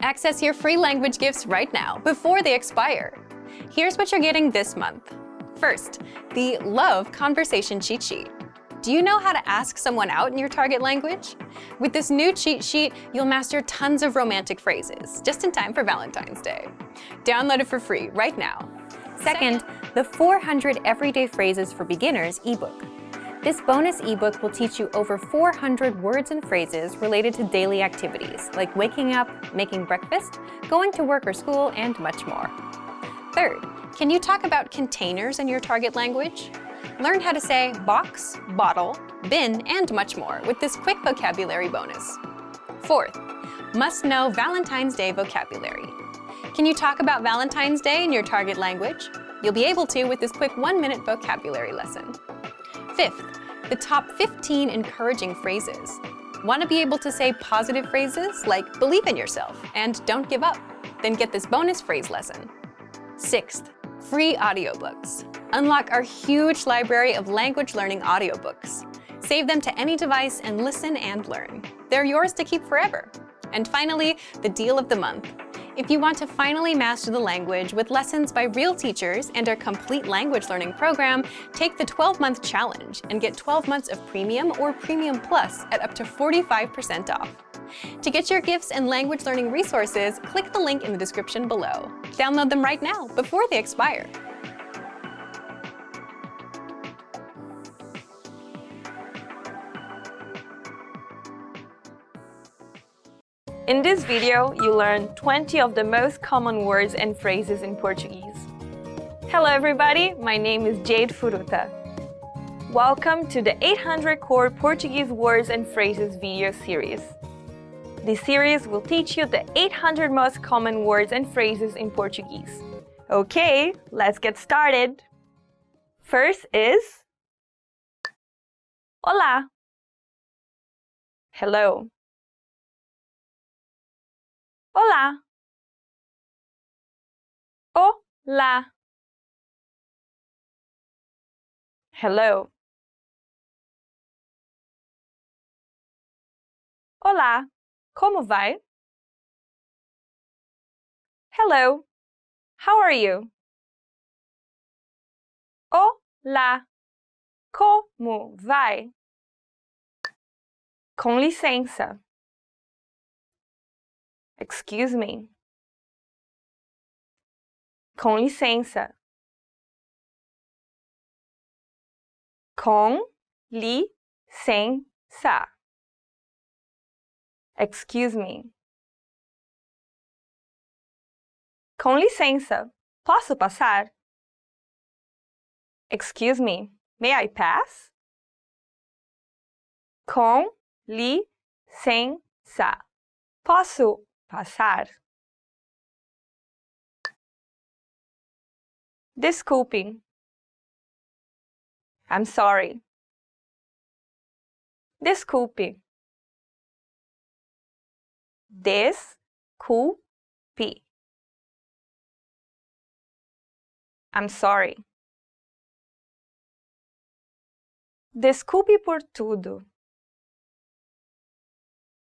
Access your free language gifts right now, before they expire. Here's what you're getting this month. First, the Love Conversation Cheat Sheet. Do you know how to ask someone out in your target language? With this new cheat sheet, you'll master tons of romantic phrases, just in time for Valentine's Day. Download it for free right now. Second, the 400 Everyday Phrases for Beginners ebook. This bonus ebook will teach you over 400 words and phrases related to daily activities, like waking up, making breakfast, going to work or school, and much more. Third, can you talk about containers in your target language? Learn how to say box, bottle, bin, and much more with this quick vocabulary bonus. Fourth, must-know Valentine's Day vocabulary. Can you talk about Valentine's Day in your target language? You'll be able to with this quick 1-minute vocabulary lesson. Fifth, the top 15 encouraging phrases. Want to be able to say positive phrases like believe in yourself and don't give up? Then get this bonus phrase lesson. Sixth, free audiobooks. Unlock our huge library of language learning audiobooks. Save them to any device and listen and learn. They're yours to keep forever. And finally, the deal of the month. If you want to finally master the language with lessons by real teachers and our complete language learning program, take the 12-month challenge and get 12 months of Premium or Premium Plus at up to 45% off. To get your gifts and language learning resources, click the link in the description below. Download them right now, before they expire. In this video, you learn 20 of the most common words and phrases in Portuguese. Hello everybody, my name is Jade Furuta. Welcome to the 800 Core Portuguese Words and Phrases video series. This series will teach you the 800 most common words and phrases in Portuguese. Okay, let's get started. First is Hola. Hello. Hola. Hola. Hello. Olá. Como vai? Hello. How are you? Olá. Como vai? Com licença. Excuse me. Com licença. Com licença. Excuse me. Com licença, posso passar? Excuse me, may I pass? Com licença, posso passar? Desculpe. I'm sorry. Desculpe. Desculpe. I'm sorry. Desculpe por tudo.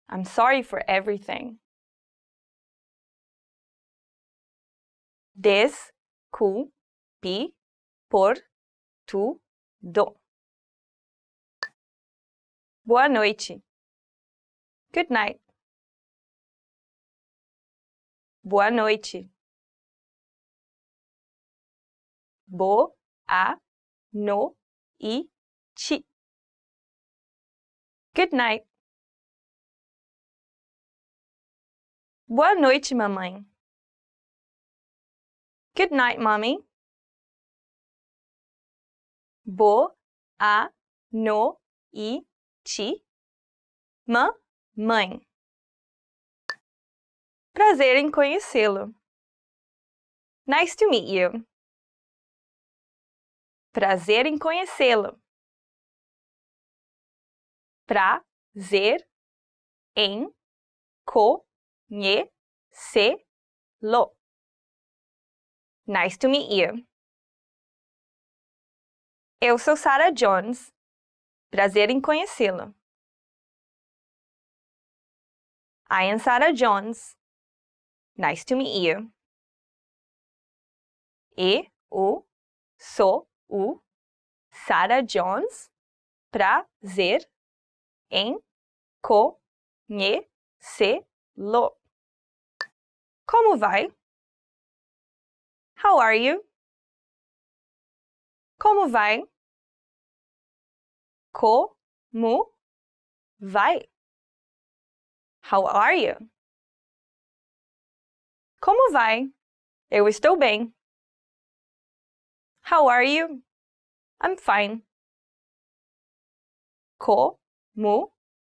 I'm sorry for everything. Desculpe por tudo. Boa noite. Good night. Boa noite. Boa noite. Good night. Boa noite, mamãe. Good night, mommy. Boa noite, mamãe. Prazer em conhecê-lo. Nice to meet you. Prazer em conhecê-lo. Prazer em conhecê-lo. Nice to meet you. Eu sou Sarah Jones. Prazer em conhecê-lo. I am Sarah Jones. Nice to meet you. Eu sou o Sarah Jones. Prazer em conhecê-lo. Como vai? How are you? Como vai? Como vai? How are you? Como vai? Eu estou bem. How are you? I'm fine. Como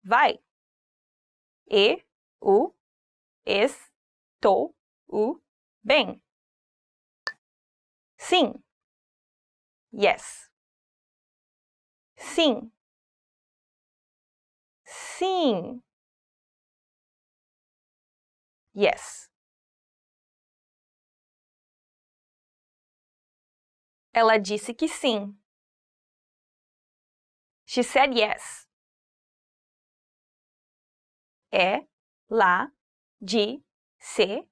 vai? Eu estou bem. Sim. Yes. Sim. Sim. Yes. Ela disse que sim. She said yes. Ela disse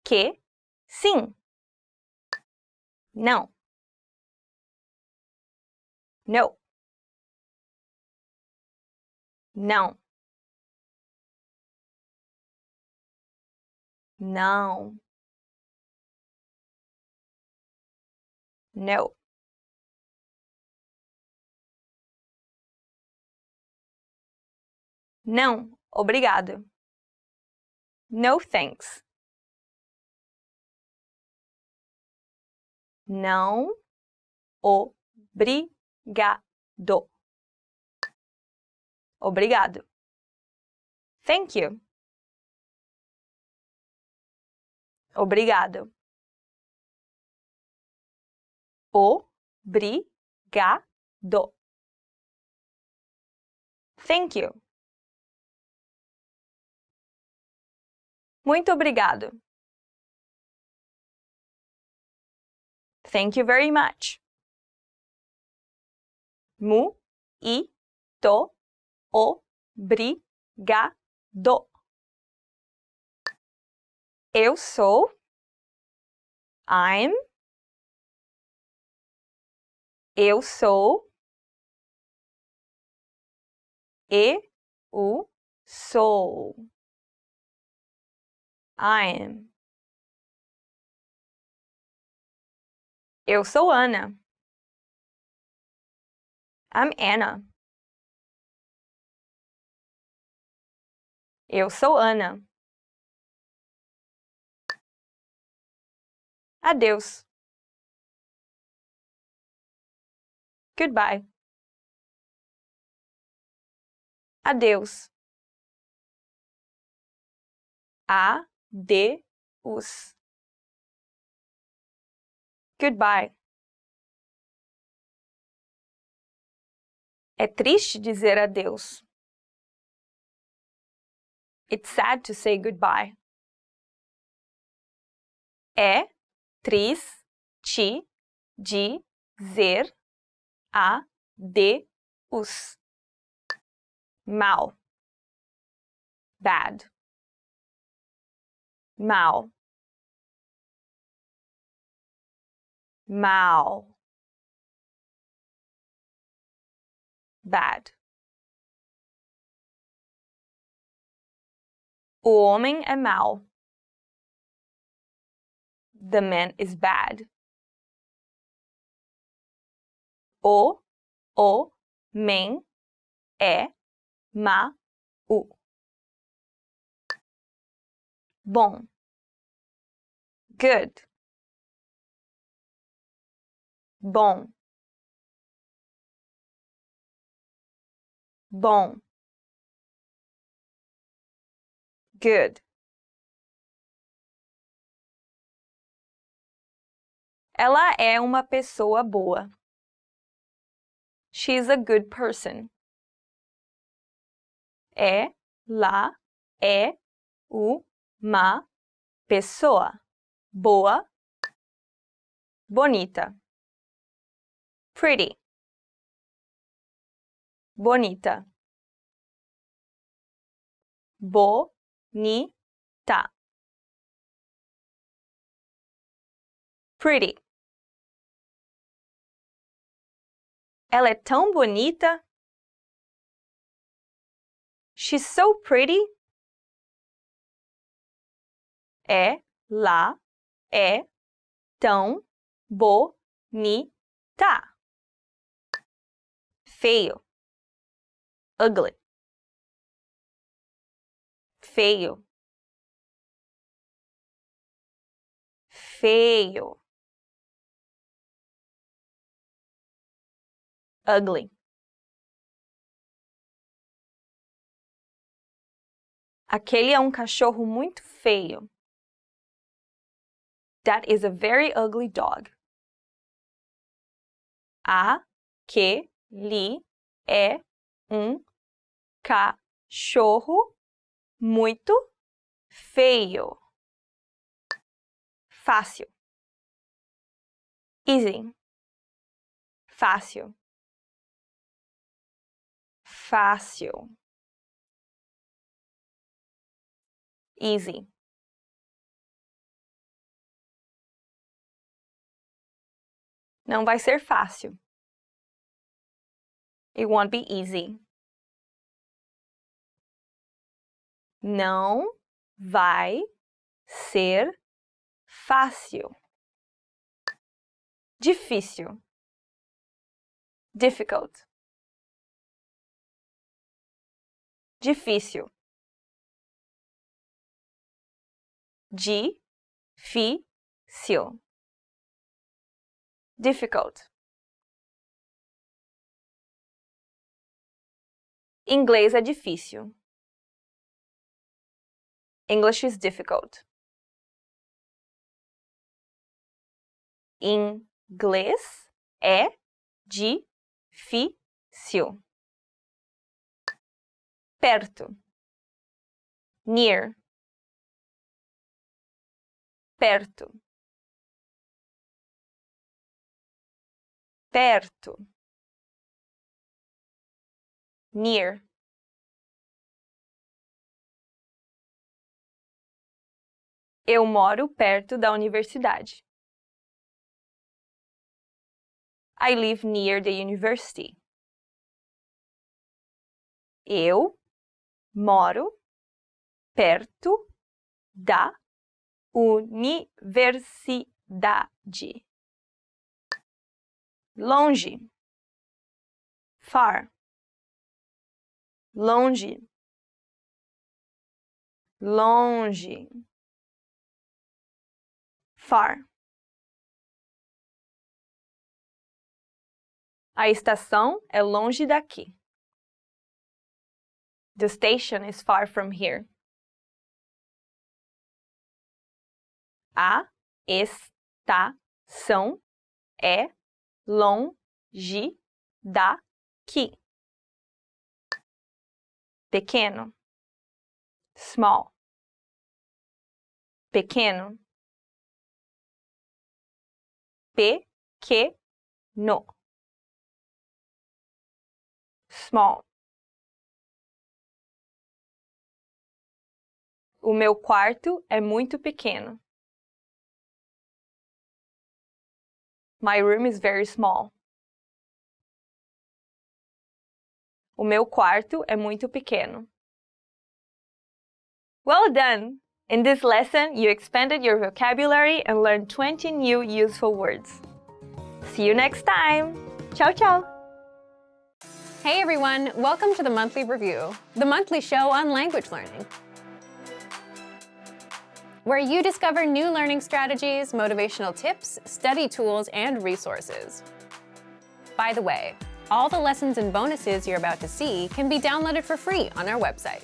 que sim. Não. No. Não. Não. No. Não, obrigado. No thanks. Não, obrigado. Obrigado. Thank you. Obrigado. Obrigado. Thank you. Muito obrigado. Thank you very much. Muito obrigado. Eu sou. I'm. Eu sou. Eu sou. I'm. Eu sou Ana. I'm Anna. Eu sou Ana. Adeus. Goodbye. Adeus. Adeus. Goodbye. É triste dizer adeus. It's sad to say goodbye. É triste dizer adeus. Mal. Bad. Mal. Mal. Bad. O homem é mau. The man is bad. O homem é mau. Bom. Good. Bom. Bom. Good. Ela é uma pessoa boa. She's a good person. Ela é uma pessoa boa, bonita. Pretty. Bonita. Bonita. Pretty. Ela é tão bonita. She's so pretty. Ela é tão bonita. Feio. Ugly. Feio. Feio. Ugly. Aquele é um cachorro muito feio. That is a very ugly dog. Aquele é um cachorro muito feio. Fácil. Easy. Fácil. Fácil. Easy. Não vai ser fácil. It won't be easy. Não vai ser fácil. Difícil. Difficult. Difícil. Difícil. Difficult. Inglês é difícil. English is difficult. Inglês é difícil. Perto. Near. Perto. Perto. Near. Eu moro perto da universidade. I live near the university. Eu moro perto da universidade. Longe. Far. Longe. Longe. Far. A estação é longe daqui. The station is far from here. A estação é longe daqui. Pequeno. Small. Pequeno. Pequeno. Small. O meu quarto é muito pequeno. My room is very small. O meu quarto é muito pequeno. Well done! In this lesson, you expanded your vocabulary and learned 20 new useful words. See you next time! Ciao, ciao! Hey everyone, welcome to the Monthly Review, the monthly show on language learning, where you discover new learning strategies, motivational tips, study tools, and resources. By the way, all the lessons and bonuses you're about to see can be downloaded for free on our website.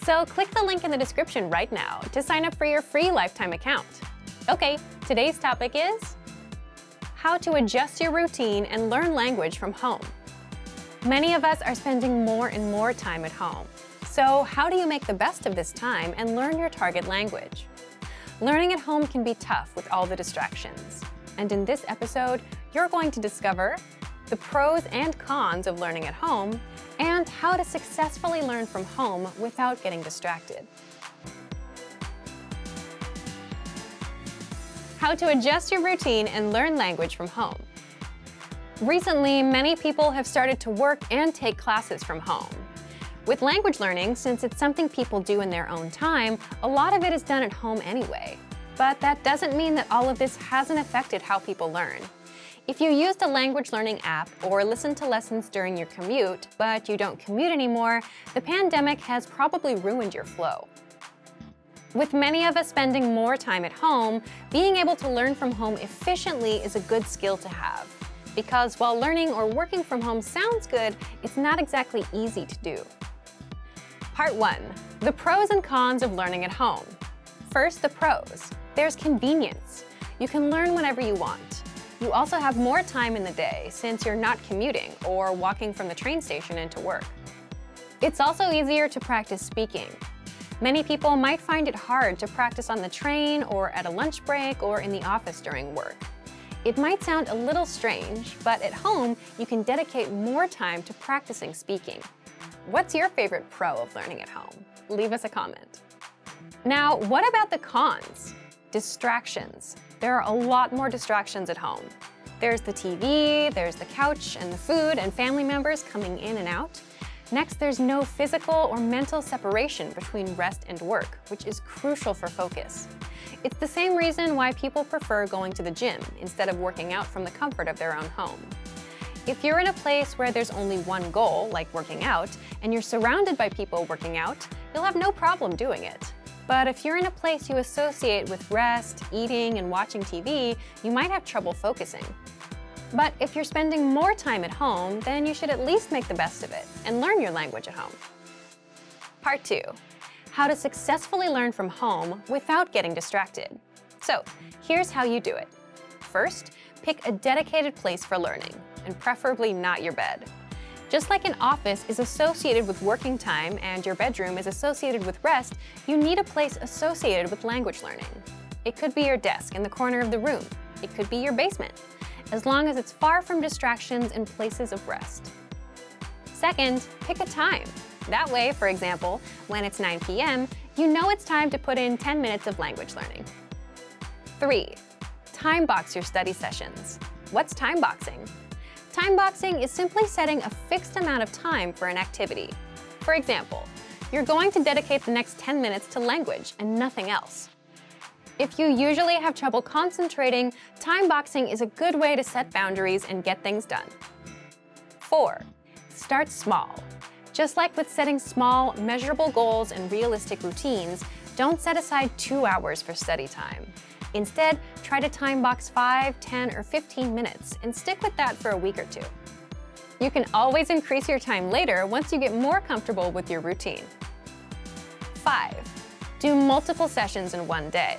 So click the link in the description right now to sign up for your free lifetime account. Okay, today's topic is how to adjust your routine and learn language from home. Many of us are spending more and more time at home. So how do you make the best of this time and learn your target language? Learning at home can be tough with all the distractions. And in this episode, you're going to discover the pros and cons of learning at home and how to successfully learn from home without getting distracted. how to adjust your routine and learn language from home. Recently, many people have started to work and take classes from home. With language learning, since it's something people do in their own time, a lot of it is done at home anyway. But that doesn't mean that all of this hasn't affected how people learn. If you used a language learning app or listened to lessons during your commute, but you don't commute anymore, the pandemic has probably ruined your flow. With many of us spending more time at home, being able to learn from home efficiently is a good skill to have. Because while learning or working from home sounds good, it's not exactly easy to do. Part 1. The pros and cons of learning at home. First, the pros. There's convenience. You can learn whenever you want. You also have more time in the day since you're not commuting or walking from the train station into work. It's also easier to practice speaking. Many people might find it hard to practice on the train or at a lunch break or in the office during work. It might sound a little strange, but at home, you can dedicate more time to practicing speaking. What's your favorite pro of learning at home? Leave us a comment. Now, what about the cons? Distractions. There are a lot more distractions at home. There's the TV, there's the couch and the food and family members coming in and out. Next, there's no physical or mental separation between rest and work, which is crucial for focus. It's the same reason why people prefer going to the gym instead of working out from the comfort of their own home. If you're in a place where there's only one goal, like working out, and you're surrounded by people working out, you'll have no problem doing it. But if you're in a place you associate with rest, eating, and watching TV, you might have trouble focusing. But if you're spending more time at home, then you should at least make the best of it and learn your language at home. Part 2. How to successfully learn from home without getting distracted. So, here's how you do it. First, pick a dedicated place for learning, and preferably not your bed. Just like an office is associated with working time and your bedroom is associated with rest, you need a place associated with language learning. It could be your desk in the corner of the room. It could be your basement, as long as it's far from distractions and places of rest. Second, pick a time. That way, for example, when it's 9 p.m., you know it's time to put in 10 minutes of language learning. 3. Time box your study sessions. What's time boxing? Time boxing is simply setting a fixed amount of time for an activity. For example, you're going to dedicate the next 10 minutes to language and nothing else. If you usually have trouble concentrating, time boxing is a good way to set boundaries and get things done. 4. Start small. Just like with setting small, measurable goals and realistic routines, don't set aside 2 hours for study time. Instead, try to time box 5, 10, or 15 minutes and stick with that for a week or 2. You can always increase your time later once you get more comfortable with your routine. 5. Do multiple sessions in one day.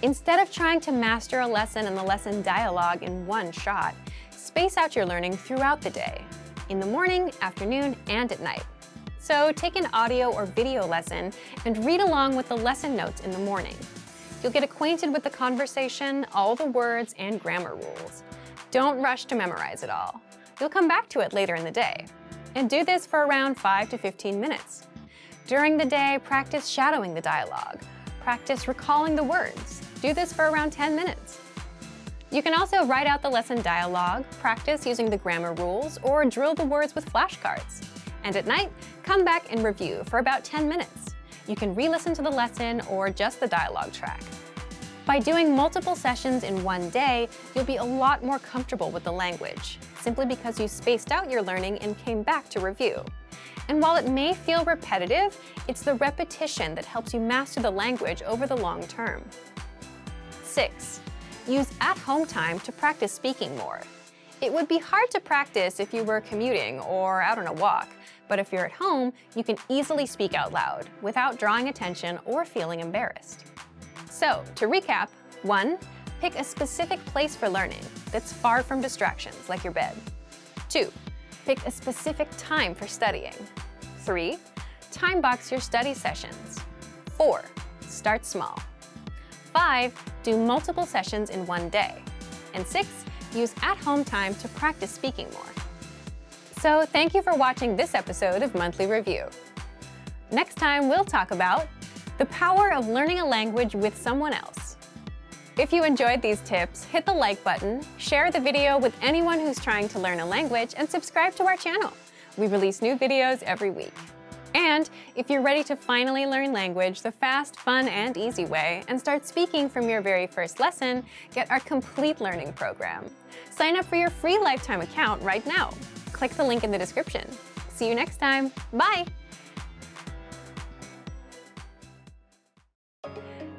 Instead of trying to master a lesson and the lesson dialogue in one shot, space out your learning throughout the day, in the morning, afternoon, and at night. So take an audio or video lesson and read along with the lesson notes in the morning. You'll get acquainted with the conversation, all the words, and grammar rules. Don't rush to memorize it all. You'll come back to it later in the day. And do this for around 5 to 15 minutes. During the day, practice shadowing the dialogue. Practice recalling the words. Do this for around 10 minutes. You can also write out the lesson dialogue, practice using the grammar rules, or drill the words with flashcards. And at night, come back and review for about 10 minutes. You can re-listen to the lesson or just the dialogue track. By doing multiple sessions in one day, you'll be a lot more comfortable with the language, simply because you spaced out your learning and came back to review. And while it may feel repetitive, it's the repetition that helps you master the language over the long term. 6. Use at-home time to practice speaking more. It would be hard to practice if you were commuting or out on a walk, but if you're at home, you can easily speak out loud without drawing attention or feeling embarrassed. So, to recap, 1. Pick a specific place for learning that's far from distractions like your bed. 2. Pick a specific time for studying. 3. Time box your study sessions. 4. Start small. 5. Do multiple sessions in one day. And 6. Use at-home time to practice speaking more. So thank you for watching this episode of Monthly Review. Next time, we'll talk about the power of learning a language with someone else, If you enjoyed these tips, hit the like button, share the video with anyone who's trying to learn a language, and subscribe to our channel. We release new videos every week. And if you're ready to finally learn language the fast, fun, and easy way and start speaking from your very first lesson, get our complete learning program. Sign up for your free lifetime account right now. Click the link in the description. See you next time. Bye!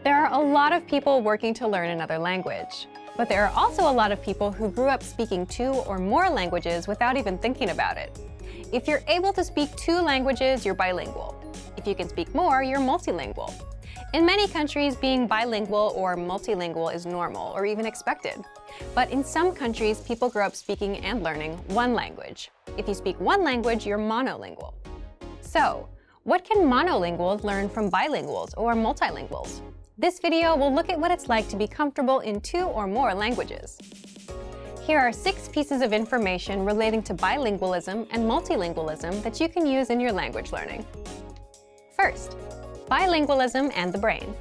There are a lot of people working to learn another language, but there are also a lot of people who grew up speaking 2 or more languages without even thinking about it. If you're able to speak 2 languages, you're bilingual. If you can speak more, you're multilingual. In many countries, being bilingual or multilingual is normal or even expected. But in some countries, people grow up speaking and learning 1 language. If you speak 1 language, you're monolingual. So, what can monolinguals learn from bilinguals or multilinguals? This video will look at what it's like to be comfortable in 2 or more languages. Here are 6 pieces of information relating to bilingualism and multilingualism that you can use in your language learning. First, bilingualism and the brain.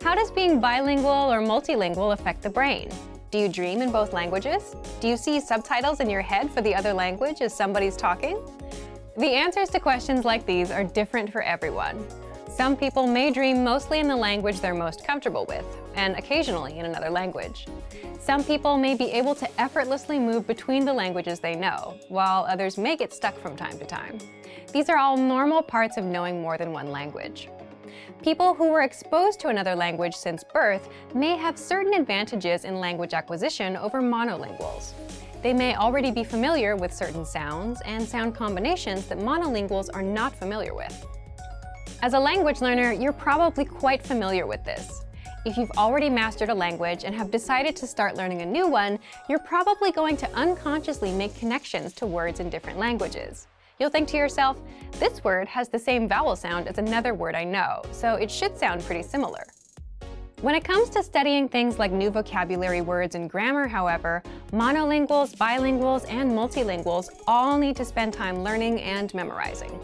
How does being bilingual or multilingual affect the brain? Do you dream in both languages? Do you see subtitles in your head for the other language as somebody's talking? The answers to questions like these are different for everyone. Some people may dream mostly in the language they're most comfortable with, and occasionally in another language. Some people may be able to effortlessly move between the languages they know, while others may get stuck from time to time. These are all normal parts of knowing more than 1 language. People who were exposed to another language since birth may have certain advantages in language acquisition over monolinguals. They may already be familiar with certain sounds and sound combinations that monolinguals are not familiar with. As a language learner, you're probably quite familiar with this. If you've already mastered a language and have decided to start learning a new one, you're probably going to unconsciously make connections to words in different languages. You'll think to yourself, this word has the same vowel sound as another word I know, so it should sound pretty similar. When it comes to studying things like new vocabulary words and grammar, however, monolinguals, bilinguals, and multilinguals all need to spend time learning and memorizing.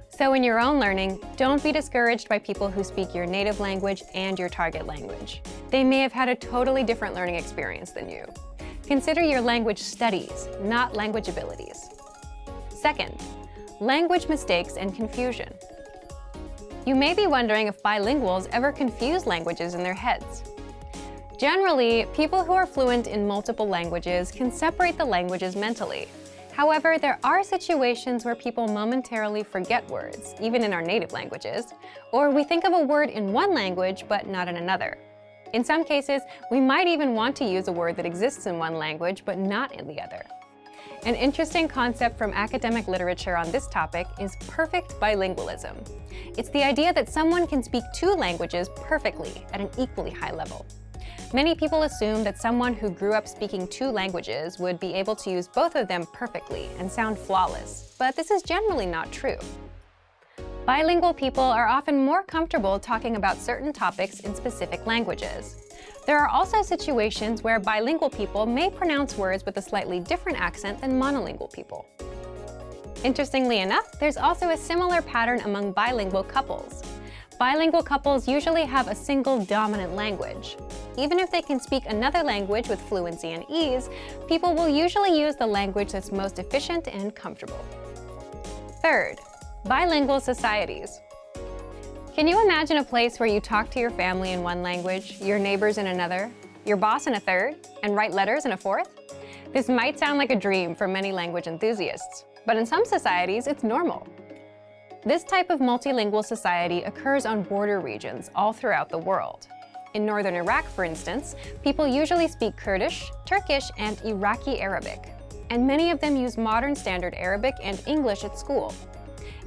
So in your own learning, don't be discouraged by people who speak your native language and your target language. They may have had a totally different learning experience than you. Consider your language studies, not language abilities. Second, language mistakes and confusion. You may be wondering if bilinguals ever confuse languages in their heads. Generally, people who are fluent in multiple languages can separate the languages mentally. However, there are situations where people momentarily forget words, even in our native languages, or we think of a word in one language but not in another. In some cases, we might even want to use a word that exists in one language but not in the other. An interesting concept from academic literature on this topic is perfect bilingualism. It's the idea that someone can speak 2 languages perfectly at an equally high level. Many people assume that someone who grew up speaking 2 languages would be able to use both of them perfectly and sound flawless, but this is generally not true. Bilingual people are often more comfortable talking about certain topics in specific languages. There are also situations where bilingual people may pronounce words with a slightly different accent than monolingual people. Interestingly enough, there's also a similar pattern among bilingual couples. Bilingual couples usually have a single dominant language. Even if they can speak another language with fluency and ease, people will usually use the language that's most efficient and comfortable. Third, bilingual societies. Can you imagine a place where you talk to your family in one language, your neighbors in another, your boss in a third, and write letters in a fourth? This might sound like a dream for many language enthusiasts, but in some societies, it's normal. This type of multilingual society occurs on border regions all throughout the world. In northern Iraq, for instance, people usually speak Kurdish, Turkish, and Iraqi Arabic, and many of them use modern standard Arabic and English at school.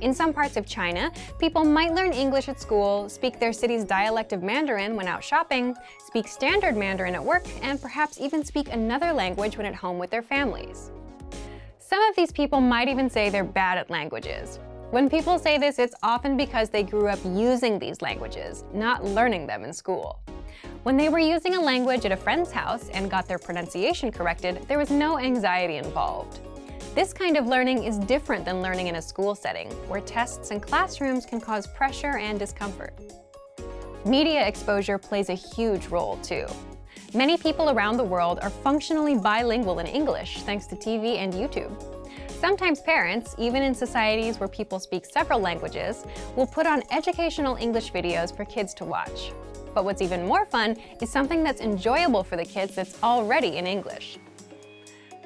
In some parts of China, people might learn English at school, speak their city's dialect of Mandarin when out shopping, speak standard Mandarin at work, and perhaps even speak another language when at home with their families. Some of these people might even say they're bad at languages. When people say this, it's often because they grew up using these languages, not learning them in school. When they were using a language at a friend's house and got their pronunciation corrected, there was no anxiety involved. This kind of learning is different than learning in a school setting, where tests and classrooms can cause pressure and discomfort. Media exposure plays a huge role too. Many people around the world are functionally bilingual in English thanks to TV and YouTube. Sometimes parents, even in societies where people speak several languages, will put on educational English videos for kids to watch. But what's even more fun is something that's enjoyable for the kids that's already in English.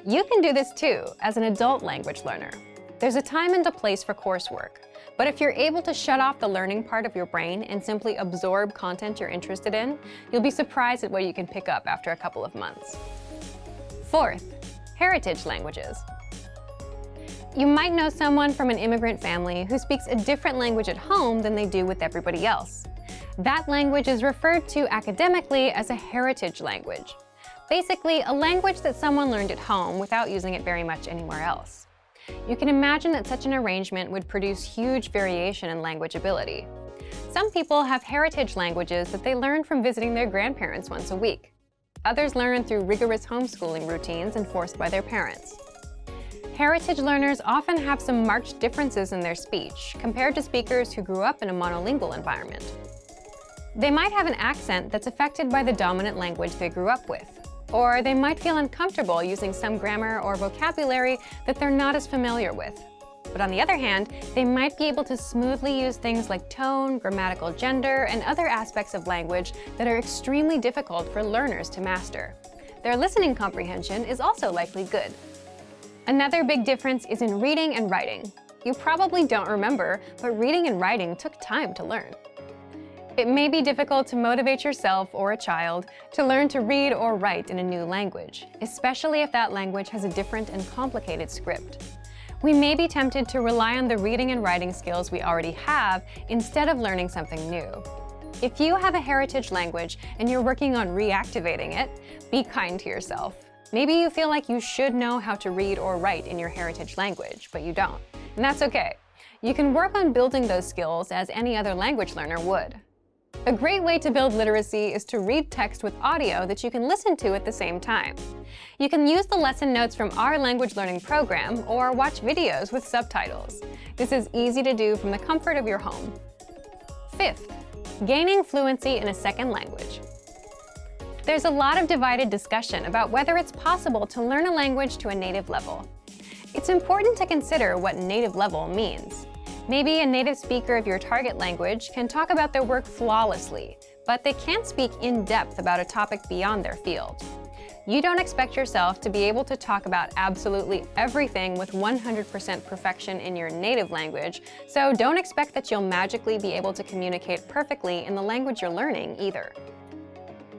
You can do this too as an adult language learner. There's a time and a place for coursework, but if you're able to shut off the learning part of your brain and simply absorb content you're interested in, you'll be surprised at what you can pick up after a couple of months. Fourth, heritage languages. You might know someone from an immigrant family who speaks a different language at home than they do with everybody else. That language is referred to academically as a heritage language. Basically, a language that someone learned at home without using it very much anywhere else. You can imagine that such an arrangement would produce huge variation in language ability. Some people have heritage languages that they learn from visiting their grandparents once a week. Others learn through rigorous homeschooling routines enforced by their parents. Heritage learners often have some marked differences in their speech compared to speakers who grew up in a monolingual environment. They might have an accent that's affected by the dominant language they grew up with, or they might feel uncomfortable using some grammar or vocabulary that they're not as familiar with. But on the other hand, they might be able to smoothly use things like tone, grammatical gender, and other aspects of language that are extremely difficult for learners to master. Their listening comprehension is also likely good. Another big difference is in reading and writing. You probably don't remember, but reading and writing took time to learn. It may be difficult to motivate yourself or a child to learn to read or write in a new language, especially if that language has a different and complicated script. We may be tempted to rely on the reading and writing skills we already have instead of learning something new. If you have a heritage language and you're working on reactivating it, be kind to yourself. Maybe you feel like you should know how to read or write in your heritage language, but you don't. And that's okay. You can work on building those skills as any other language learner would. A great way to build literacy is to read text with audio that you can listen to at the same time. You can use the lesson notes from our language learning program or watch videos with subtitles. This is easy to do from the comfort of your home. Fifth, gaining fluency in a second language. There's a lot of divided discussion about whether it's possible to learn a language to a native level. It's important to consider what native level means. Maybe a native speaker of your target language can talk about their work flawlessly, but they can't speak in depth about a topic beyond their field. You don't expect yourself to be able to talk about absolutely everything with 100% perfection in your native language, so don't expect that you'll magically be able to communicate perfectly in the language you're learning either.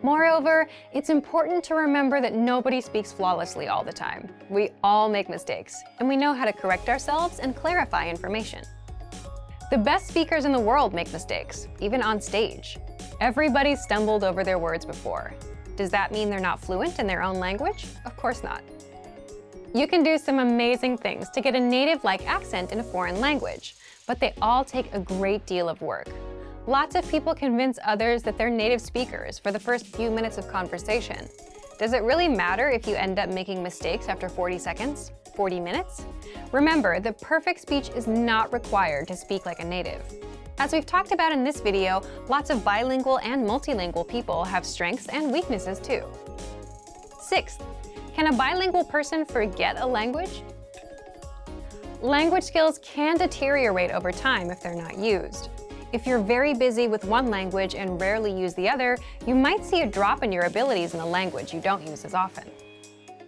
Moreover, it's important to remember that nobody speaks flawlessly all the time. We all make mistakes, and we know how to correct ourselves and clarify information. The best speakers in the world make mistakes, even on stage. Everybody's stumbled over their words before. Does that mean they're not fluent in their own language? Of course not. You can do some amazing things to get a native-like accent in a foreign language, but they all take a great deal of work. Lots of people convince others that they're native speakers for the first few minutes of conversation. Does it really matter if you end up making mistakes after 40 seconds? 40 minutes? Remember, the perfect speech is not required to speak like a native. As we've talked about in this video, lots of bilingual and multilingual people have strengths and weaknesses too. Sixth, can a bilingual person forget a language? Language skills can deteriorate over time if they're not used. If you're very busy with one language and rarely use the other, you might see a drop in your abilities in the language you don't use as often.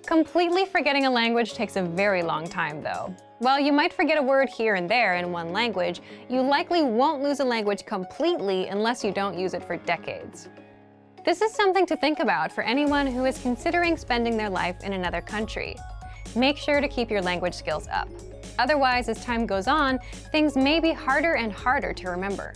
Completely forgetting a language takes a very long time, though. While you might forget a word here and there in one language, you likely won't lose a language completely unless you don't use it for decades. This is something to think about for anyone who is considering spending their life in another country. Make sure to keep your language skills up. Otherwise, as time goes on, things may be harder and harder to remember.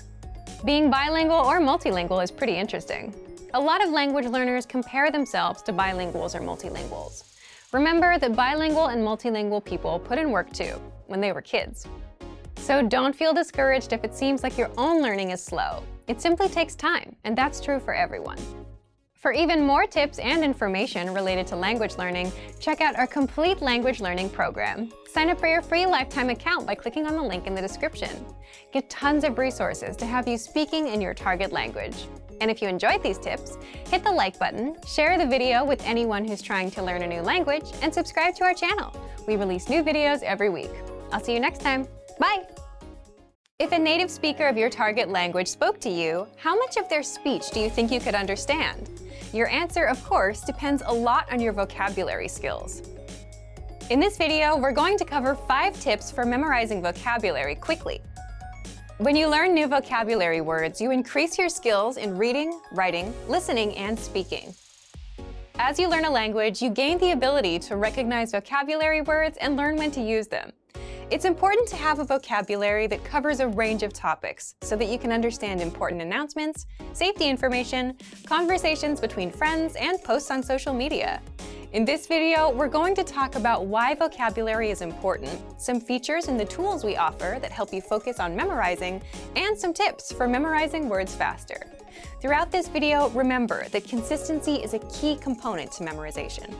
Being bilingual or multilingual is pretty interesting. A lot of language learners compare themselves to bilinguals or multilinguals. Remember that bilingual and multilingual people put in work too, when they were kids. So don't feel discouraged if it seems like your own learning is slow. It simply takes time, and that's true for everyone. For even more tips and information related to language learning, check out our complete language learning program. Sign up for your free lifetime account by clicking on the link in the description. Get tons of resources to have you speaking in your target language. And if you enjoyed these tips, hit the like button, share the video with anyone who's trying to learn a new language, and subscribe to our channel. We release new videos every week. I'll see you next time. Bye! If a native speaker of your target language spoke to you, how much of their speech do you think you could understand? Your answer, of course, depends a lot on your vocabulary skills. In this video, we're going to cover 5 tips for memorizing vocabulary quickly. When you learn new vocabulary words, you increase your skills in reading, writing, listening, and speaking. As you learn a language, you gain the ability to recognize vocabulary words and learn when to use them. It's important to have a vocabulary that covers a range of topics so that you can understand important announcements, safety information, conversations between friends, and posts on social media. In this video, we're going to talk about why vocabulary is important, some features in the tools we offer that help you focus on memorizing, and some tips for memorizing words faster. Throughout this video, remember that consistency is a key component to memorization.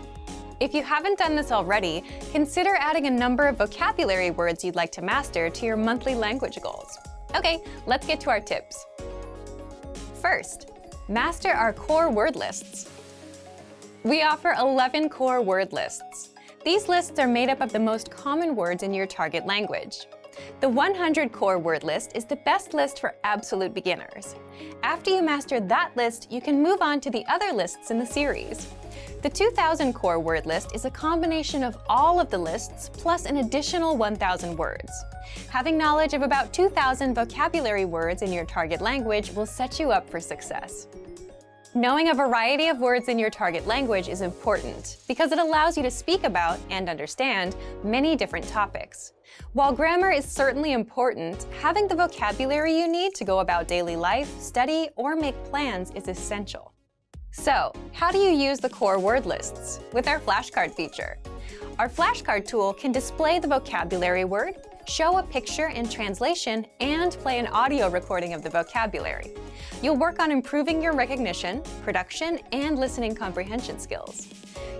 If you haven't done this already, consider adding a number of vocabulary words you'd like to master to your monthly language goals. Okay, let's get to our tips. First, master our core word lists. We offer 11 core word lists. These lists are made up of the most common words in your target language. The 100 core word list is the best list for absolute beginners. After you master that list, you can move on to the other lists in the series. The 2000 core word list is a combination of all of the lists plus an additional 1,000 words. Having knowledge of about 2,000 vocabulary words in your target language will set you up for success. Knowing a variety of words in your target language is important because it allows you to speak about and understand many different topics. While grammar is certainly important, having the vocabulary you need to go about daily life, study, or make plans is essential. So, how do you use the core word lists? With our flashcard feature. Our flashcard tool can display the vocabulary word, show a picture and translation, and play an audio recording of the vocabulary. You'll work on improving your recognition, production, and listening comprehension skills.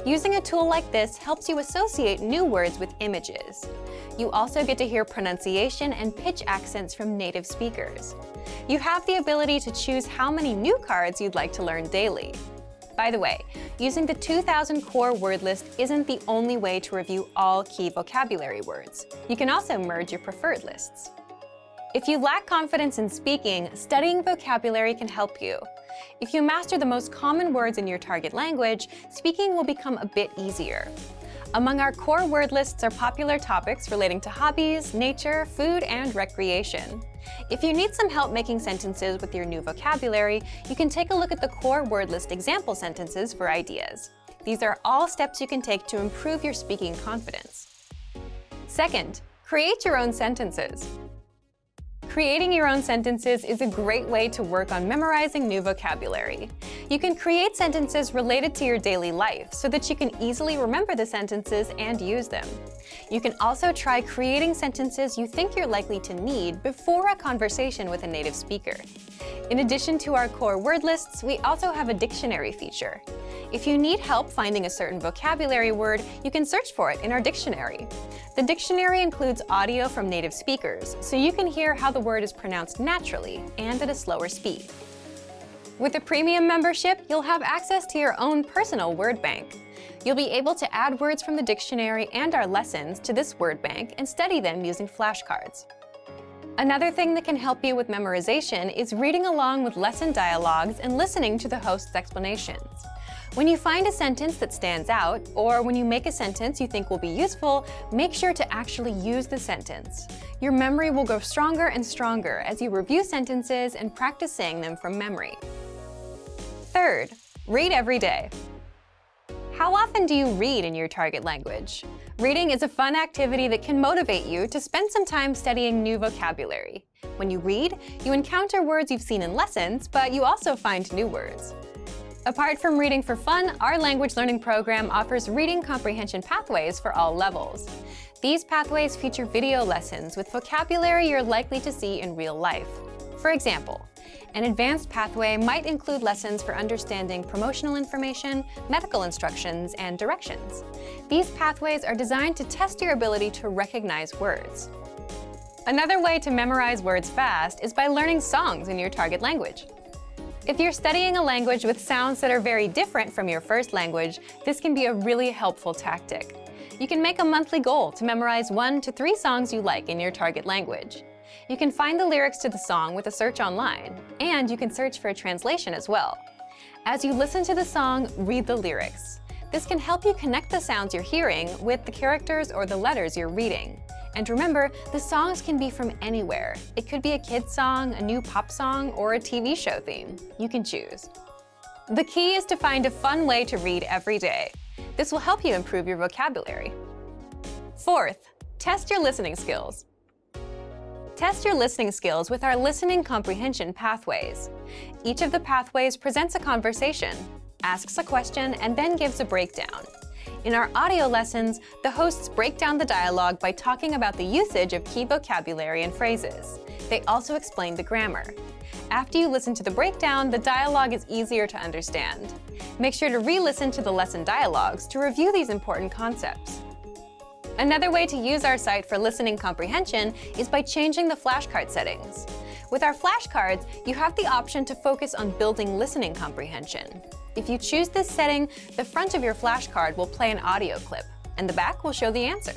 Using a tool like this helps you associate new words with images. You also get to hear pronunciation and pitch accents from native speakers. You have the ability to choose how many new cards you'd like to learn daily. By the way, using the 2000 core word list isn't the only way to review all key vocabulary words. You can also merge your preferred lists. If you lack confidence in speaking, studying vocabulary can help you. If you master the most common words in your target language, speaking will become a bit easier. Among our core word lists are popular topics relating to hobbies, nature, food, and recreation. If you need some help making sentences with your new vocabulary, you can take a look at the core word list example sentences for ideas. These are all steps you can take to improve your speaking confidence. Second, create your own sentences. Creating your own sentences is a great way to work on memorizing new vocabulary. You can create sentences related to your daily life so that you can easily remember the sentences and use them. You can also try creating sentences you think you're likely to need before a conversation with a native speaker. In addition to our core word lists, we also have a dictionary feature. If you need help finding a certain vocabulary word, you can search for it in our dictionary. The dictionary includes audio from native speakers, so you can hear how the word is pronounced naturally and at a slower speed. With a premium membership, you'll have access to your own personal word bank. You'll be able to add words from the dictionary and our lessons to this word bank and study them using flashcards. Another thing that can help you with memorization is reading along with lesson dialogues and listening to the host's explanations. When you find a sentence that stands out, or when you make a sentence you think will be useful, make sure to actually use the sentence. Your memory will grow stronger and stronger as you review sentences and practice saying them from memory. Third, read every day. How often do you read in your target language? Reading is a fun activity that can motivate you to spend some time studying new vocabulary. When you read, you encounter words you've seen in lessons, but you also find new words. Apart from reading for fun, our language learning program offers reading comprehension pathways for all levels. These pathways feature video lessons with vocabulary you're likely to see in real life. For example, an advanced pathway might include lessons for understanding promotional information, medical instructions, and directions. These pathways are designed to test your ability to recognize words. Another way to memorize words fast is by learning songs in your target language. If you're studying a language with sounds that are very different from your first language, this can be a really helpful tactic. You can make a monthly goal to memorize 1 to 3 songs you like in your target language. You can find the lyrics to the song with a search online, and you can search for a translation as well. As you listen to the song, read the lyrics. This can help you connect the sounds you're hearing with the characters or the letters you're reading. And remember, the songs can be from anywhere. It could be a kid's song, a new pop song, or a TV show theme. You can choose. The key is to find a fun way to read every day. This will help you improve your vocabulary. Fourth, test your listening skills. Test your listening skills with our listening comprehension pathways. Each of the pathways presents a conversation, asks a question, and then gives a breakdown. In our audio lessons, the hosts break down the dialogue by talking about the usage of key vocabulary and phrases. They also explain the grammar. After you listen to the breakdown, the dialogue is easier to understand. Make sure to re-listen to the lesson dialogues to review these important concepts. Another way to use our site for listening comprehension is by changing the flashcard settings. With our flashcards, you have the option to focus on building listening comprehension. If you choose this setting, the front of your flashcard will play an audio clip, and the back will show the answer.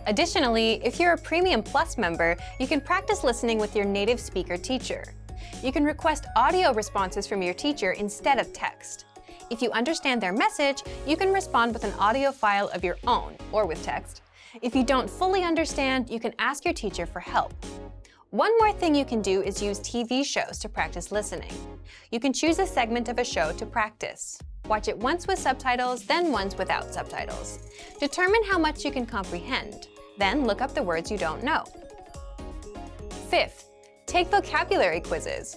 Additionally, if you're a Premium Plus member, you can practice listening with your native speaker teacher. You can request audio responses from your teacher instead of text. If you understand their message, you can respond with an audio file of your own, or with text. If you don't fully understand, you can ask your teacher for help. One more thing you can do is use TV shows to practice listening. You can choose a segment of a show to practice. Watch it once with subtitles, then once without subtitles. Determine how much you can comprehend. Then look up the words you don't know. Fifth, take vocabulary quizzes.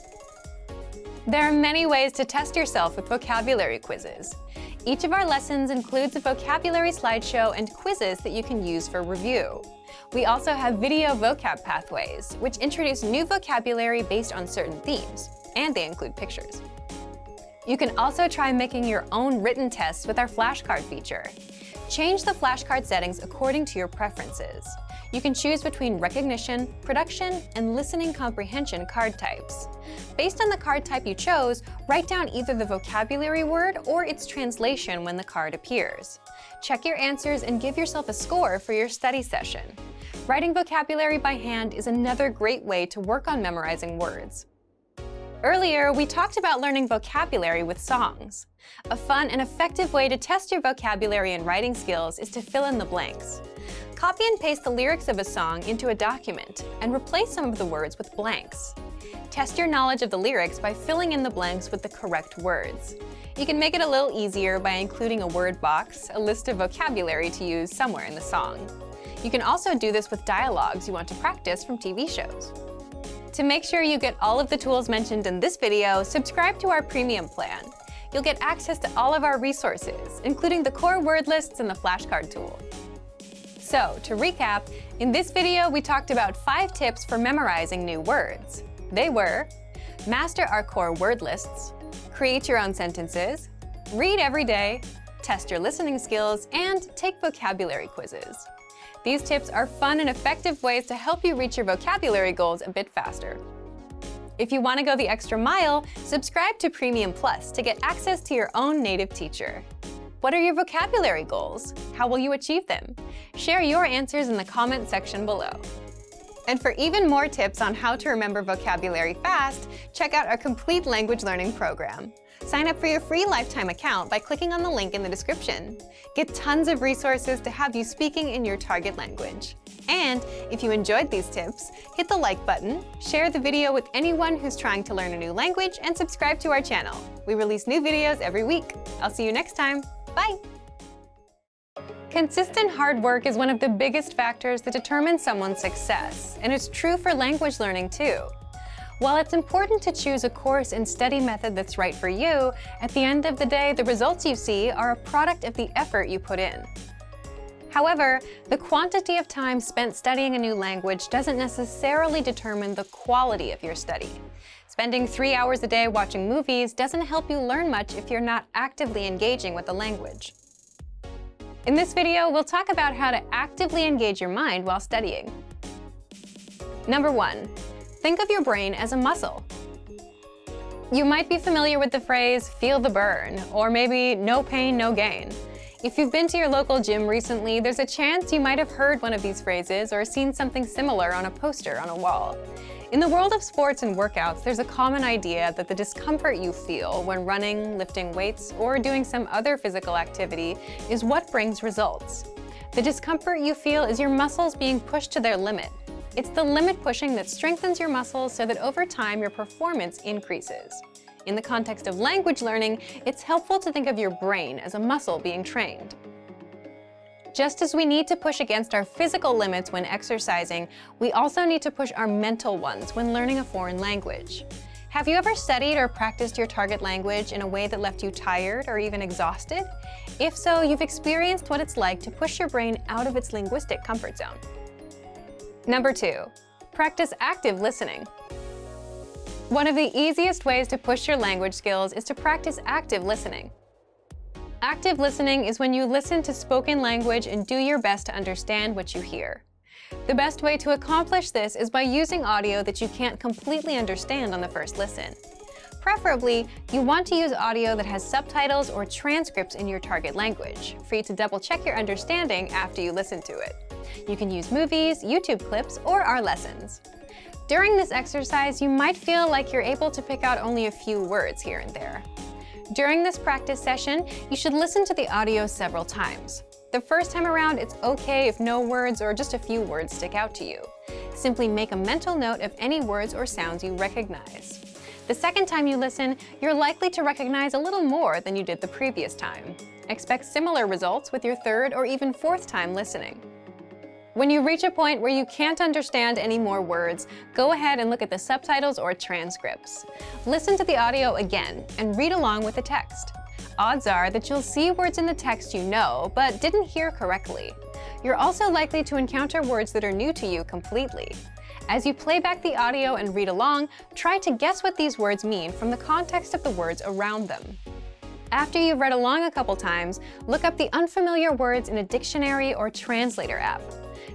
There are many ways to test yourself with vocabulary quizzes. Each of our lessons includes a vocabulary slideshow and quizzes that you can use for review. We also have video vocab pathways, which introduce new vocabulary based on certain themes, and they include pictures. You can also try making your own written tests with our flashcard feature. Change the flashcard settings according to your preferences. You can choose between recognition, production, and listening comprehension card types. Based on the card type you chose, write down either the vocabulary word or its translation when the card appears. Check your answers and give yourself a score for your study session. Writing vocabulary by hand is another great way to work on memorizing words. Earlier, we talked about learning vocabulary with songs. A fun and effective way to test your vocabulary and writing skills is to fill in the blanks. Copy and paste the lyrics of a song into a document and replace some of the words with blanks. Test your knowledge of the lyrics by filling in the blanks with the correct words. You can make it a little easier by including a word box, a list of vocabulary to use somewhere in the song. You can also do this with dialogues you want to practice from TV shows. To make sure you get all of the tools mentioned in this video, subscribe to our premium plan. You'll get access to all of our resources, including the core word lists and the flashcard tool. So, to recap, in this video we talked about 5 tips for memorizing new words. They were: master our core word lists, create your own sentences, read every day, test your listening skills, and take vocabulary quizzes. These tips are fun and effective ways to help you reach your vocabulary goals a bit faster. If you want to go the extra mile, subscribe to Premium Plus to get access to your own native teacher. What are your vocabulary goals? How will you achieve them? Share your answers in the comment section below. And for even more tips on how to remember vocabulary fast, check out our complete language learning program. Sign up for your free lifetime account by clicking on the link in the description. Get tons of resources to have you speaking in your target language. And if you enjoyed these tips, hit the like button, share the video with anyone who's trying to learn a new language, and subscribe to our channel. We release new videos every week. I'll see you next time. Bye! Consistent hard work is one of the biggest factors that determine someone's success, and it's true for language learning too. While it's important to choose a course and study method that's right for you, at the end of the day, the results you see are a product of the effort you put in. However, the quantity of time spent studying a new language doesn't necessarily determine the quality of your study. Spending 3 hours a day watching movies doesn't help you learn much if you're not actively engaging with the language. In this video, we'll talk about how to actively engage your mind while studying. Number 1. Think of your brain as a muscle. You might be familiar with the phrase, feel the burn, or maybe no pain, no gain. If you've been to your local gym recently, there's a chance you might have heard one of these phrases or seen something similar on a poster on a wall. In the world of sports and workouts, there's a common idea that the discomfort you feel when running, lifting weights, or doing some other physical activity is what brings results. The discomfort you feel is your muscles being pushed to their limit. It's the limit pushing that strengthens your muscles so that over time your performance increases. In the context of language learning, it's helpful to think of your brain as a muscle being trained. Just as we need to push against our physical limits when exercising, we also need to push our mental ones when learning a foreign language. Have you ever studied or practiced your target language in a way that left you tired or even exhausted? If so, you've experienced what it's like to push your brain out of its linguistic comfort zone. Number 2, practice active listening. One of the easiest ways to push your language skills is to practice active listening. Active listening is when you listen to spoken language and do your best to understand what you hear. The best way to accomplish this is by using audio that you can't completely understand on the first listen. Preferably, you want to use audio that has subtitles or transcripts in your target language for you to double-check your understanding after you listen to it. You can use movies, YouTube clips, or our lessons. During this exercise, you might feel like you're able to pick out only a few words here and there. During this practice session, you should listen to the audio several times. The first time around, it's okay if no words or just a few words stick out to you. Simply make a mental note of any words or sounds you recognize. The second time you listen, you're likely to recognize a little more than you did the previous time. Expect similar results with your third or even fourth time listening. When you reach a point where you can't understand any more words, go ahead and look at the subtitles or transcripts. Listen to the audio again and read along with the text. Odds are that you'll see words in the text you know, but didn't hear correctly. You're also likely to encounter words that are new to you completely. As you play back the audio and read along, try to guess what these words mean from the context of the words around them. After you've read along a couple times, look up the unfamiliar words in a dictionary or translator app.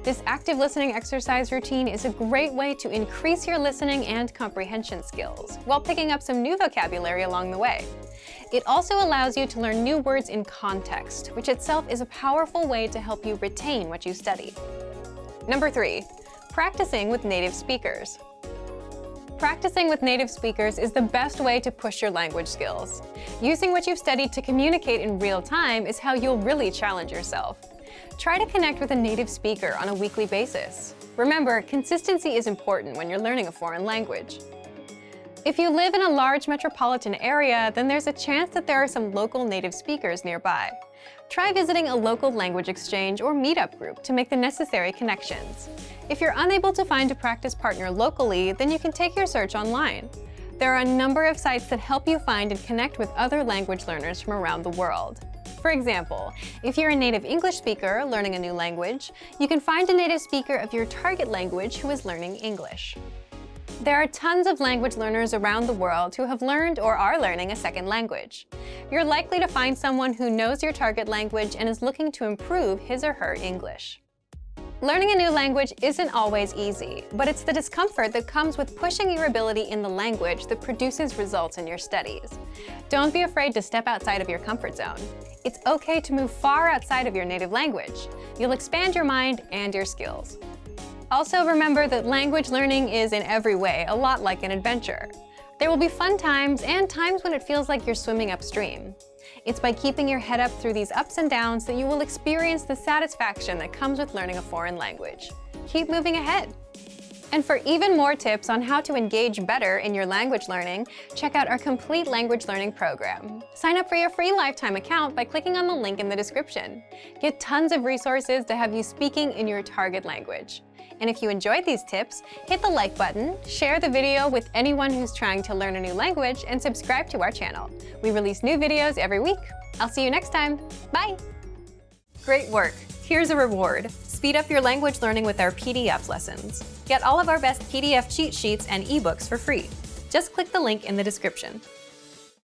This active listening exercise routine is a great way to increase your listening and comprehension skills, while picking up some new vocabulary along the way. It also allows you to learn new words in context, which itself is a powerful way to help you retain what you study. Number 3, practicing with native speakers. Practicing with native speakers is the best way to push your language skills. Using what you've studied to communicate in real time is how you'll really challenge yourself. Try to connect with a native speaker on a weekly basis. Remember, consistency is important when you're learning a foreign language. If you live in a large metropolitan area, then there's a chance that there are some local native speakers nearby. Try visiting a local language exchange or meetup group to make the necessary connections. If you're unable to find a practice partner locally, then you can take your search online. There are a number of sites that help you find and connect with other language learners from around the world. For example, if you're a native English speaker learning a new language, you can find a native speaker of your target language who is learning English. There are tons of language learners around the world who have learned or are learning a second language. You're likely to find someone who knows your target language and is looking to improve his or her English. Learning a new language isn't always easy, but it's the discomfort that comes with pushing your ability in the language that produces results in your studies. Don't be afraid to step outside of your comfort zone. It's okay to move far outside of your native language. You'll expand your mind and your skills. Also remember that language learning is in every way a lot like an adventure. There will be fun times and times when it feels like you're swimming upstream. It's by keeping your head up through these ups and downs that you will experience the satisfaction that comes with learning a foreign language. Keep moving ahead. And for even more tips on how to engage better in your language learning, check out our complete language learning program. Sign up for your free lifetime account by clicking on the link in the description. Get tons of resources to have you speaking in your target language. And if you enjoyed these tips, hit the like button, share the video with anyone who's trying to learn a new language, and subscribe to our channel. We release new videos every week. I'll see you next time. Bye! Great work! Here's a reward. Speed up your language learning with our PDF lessons. Get all of our best PDF cheat sheets and ebooks for free. Just click the link in the description.